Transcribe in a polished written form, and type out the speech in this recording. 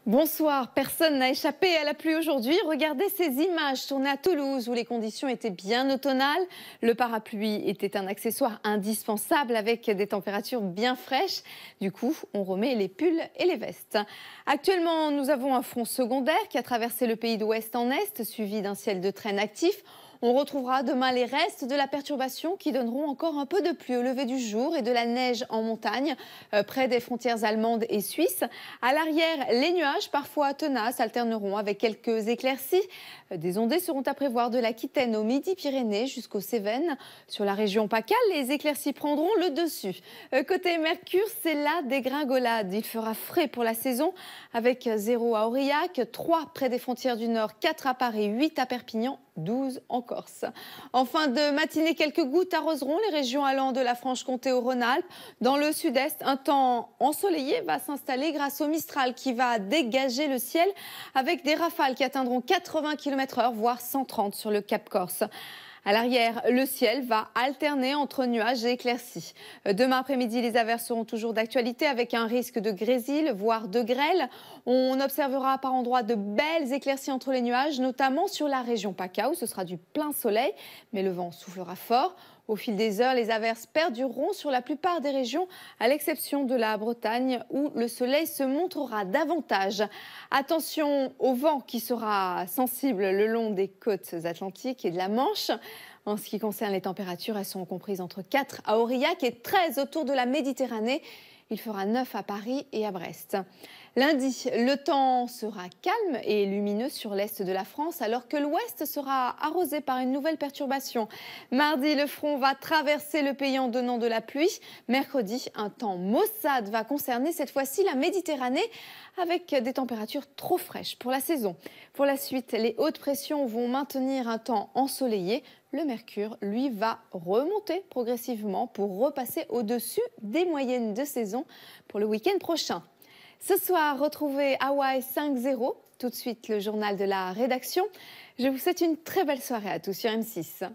Bonsoir, personne n'a échappé à la pluie aujourd'hui. Regardez ces images tournées à Toulouse où les conditions étaient bien automnales. Le parapluie était un accessoire indispensable avec des températures bien fraîches. Du coup, on remet les pulls et les vestes. Actuellement, nous avons un front secondaire qui a traversé le pays d'ouest en est, suivi d'un ciel de traîne actif. On retrouvera demain les restes de la perturbation qui donneront encore un peu de pluie au lever du jour et de la neige en montagne, près des frontières allemandes et suisses. À l'arrière, les nuages, parfois tenaces, alterneront avec quelques éclaircies. Des ondées seront à prévoir de l'Aquitaine au Midi-Pyrénées jusqu'aux Cévennes. Sur la région PACA, les éclaircies prendront le dessus. Côté Mercure, c'est la dégringolade. Il fera frais pour la saison avec 0 à Aurillac, 3 près des frontières du Nord, 4 à Paris, 8 à Perpignan, 12 en Corse. En fin de matinée, quelques gouttes arroseront les régions allant de la Franche-Comté au Rhône-Alpes. Dans le sud-est, un temps ensoleillé va s'installer grâce au Mistral qui va dégager le ciel avec des rafales qui atteindront 80 km/h, voire 130 sur le Cap Corse. À l'arrière, le ciel va alterner entre nuages et éclaircies. Demain après-midi, les averses seront toujours d'actualité avec un risque de grésil, voire de grêle. On observera par endroits de belles éclaircies entre les nuages, notamment sur la région PACA où ce sera du plein soleil, mais le vent soufflera fort. Au fil des heures, les averses perdureront sur la plupart des régions, à l'exception de la Bretagne où le soleil se montrera davantage. Attention au vent qui sera sensible le long des côtes atlantiques et de la Manche. En ce qui concerne les températures, elles sont comprises entre 4 à Aurillac et 13 autour de la Méditerranée. Il fera 9 à Paris et à Brest. Lundi, le temps sera calme et lumineux sur l'est de la France, alors que l'ouest sera arrosé par une nouvelle perturbation. Mardi, le front va traverser le pays en donnant de la pluie. Mercredi, un temps maussade va concerner cette fois-ci la Méditerranée, avec des températures trop fraîches pour la saison. Pour la suite, les hautes pressions vont maintenir un temps ensoleillé. Le mercure, lui, va remonter progressivement pour repasser au-dessus des moyennes de saison pour le week-end prochain. Ce soir, retrouvez Hawaï 5-0. Tout de suite, le journal de la rédaction. Je vous souhaite une très belle soirée à tous sur M6.